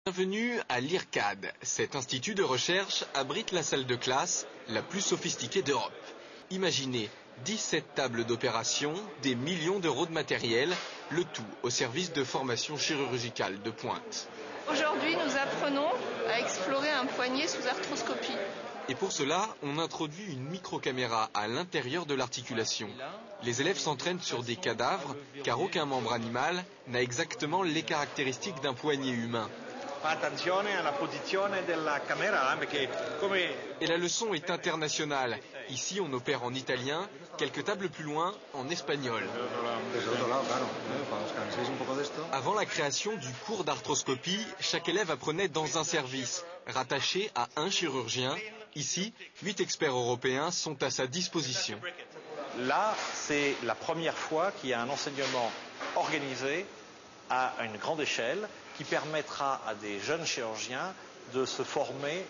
Bienvenue à l'IRCAD. Cet institut de recherche abrite la salle de classe la plus sophistiquée d'Europe. Imaginez 17 tables d'opération, des millions d'euros de matériel, le tout au service de formation chirurgicale de pointe. Aujourd'hui, nous apprenons à explorer un poignet sous arthroscopie. Et pour cela, on introduit une microcaméra à l'intérieur de l'articulation. Les élèves s'entraînent sur des cadavres, car aucun membre animal n'a exactement les caractéristiques d'un poignet humain. Et la leçon est internationale. Ici, on opère en italien, quelques tables plus loin, en espagnol. Avant la création du cours d'arthroscopie, chaque élève apprenait dans un service, rattaché à un chirurgien. Ici, 8 experts européens sont à sa disposition. Là, c'est la première fois qu'il y a un enseignement organisé à une grande échelle qui permettra à des jeunes chirurgiens de se former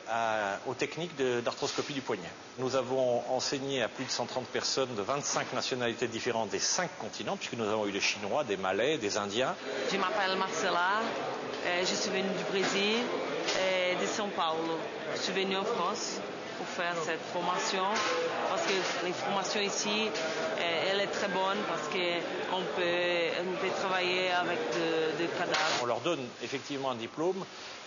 aux techniques d'arthroscopie du poignet. Nous avons enseigné à plus de 130 personnes de 25 nationalités différentes des 5 continents, puisque nous avons eu des Chinois, des Malais, des Indiens. Je m'appelle Marcela, je suis venue du Brésil et de São Paulo. Je suis venue en France pour faire cette formation parce que les formations ici, elle est très bonne parce qu'on peut travailler avec des cadavres. On leur donne effectivement un diplôme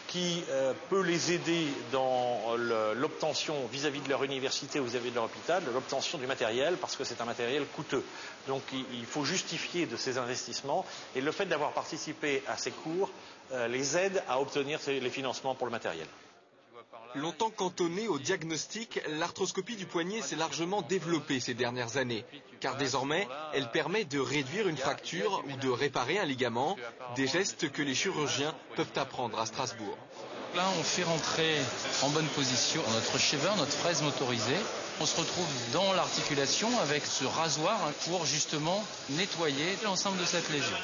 qui peut les aider dans l'obtention vis-à-vis de leur université ou vis-à-vis de leur hôpital, de l'obtention du matériel, parce que c'est un matériel coûteux. Donc il faut justifier de ces investissements, et le fait d'avoir participé à ces cours les aide à obtenir les financements pour le matériel. Longtemps cantonnée au diagnostic, l'arthroscopie du poignet s'est largement développée ces dernières années, car désormais, elle permet de réduire une fracture ou de réparer un ligament, des gestes que les chirurgiens peuvent apprendre à Strasbourg. Là, on fait rentrer en bonne position notre shaver, notre fraise motorisée. On se retrouve dans l'articulation avec ce rasoir pour justement nettoyer l'ensemble de cette lésion.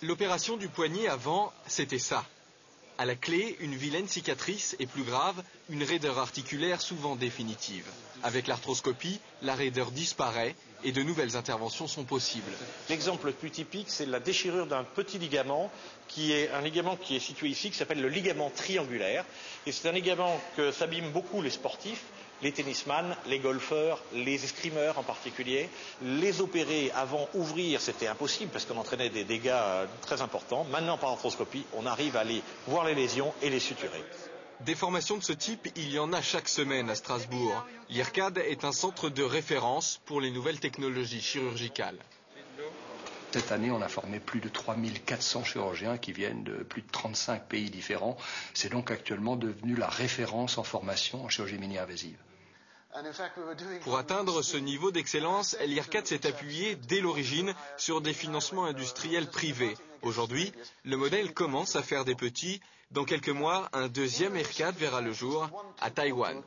L'opération du poignet avant, c'était ça. À la clé, une vilaine cicatrice et plus grave, une raideur articulaire souvent définitive. Avec l'arthroscopie, la raideur disparaît et de nouvelles interventions sont possibles. L'exemple le plus typique, c'est la déchirure d'un petit ligament qui est situé ici, qui s'appelle le ligament triangulaire. Et c'est un ligament que s'abîment beaucoup les sportifs, les tennisman, les golfeurs, les escrimeurs en particulier. Les opérer avant ouvrir, c'était impossible parce qu'on entraînait des dégâts très importants. Maintenant, par arthroscopie, on arrive à aller voir les lésions et les suturer. Des formations de ce type, il y en a chaque semaine à Strasbourg. L'IRCAD est un centre de référence pour les nouvelles technologies chirurgicales. Cette année, on a formé plus de 3400 chirurgiens qui viennent de plus de 35 pays différents. C'est donc actuellement devenu la référence en formation en chirurgie mini-invasive. Pour atteindre ce niveau d'excellence, l'IRCAD s'est appuyé dès l'origine sur des financements industriels privés. Aujourd'hui, le modèle commence à faire des petits. Dans quelques mois, un deuxième IRCAD verra le jour à Taïwan.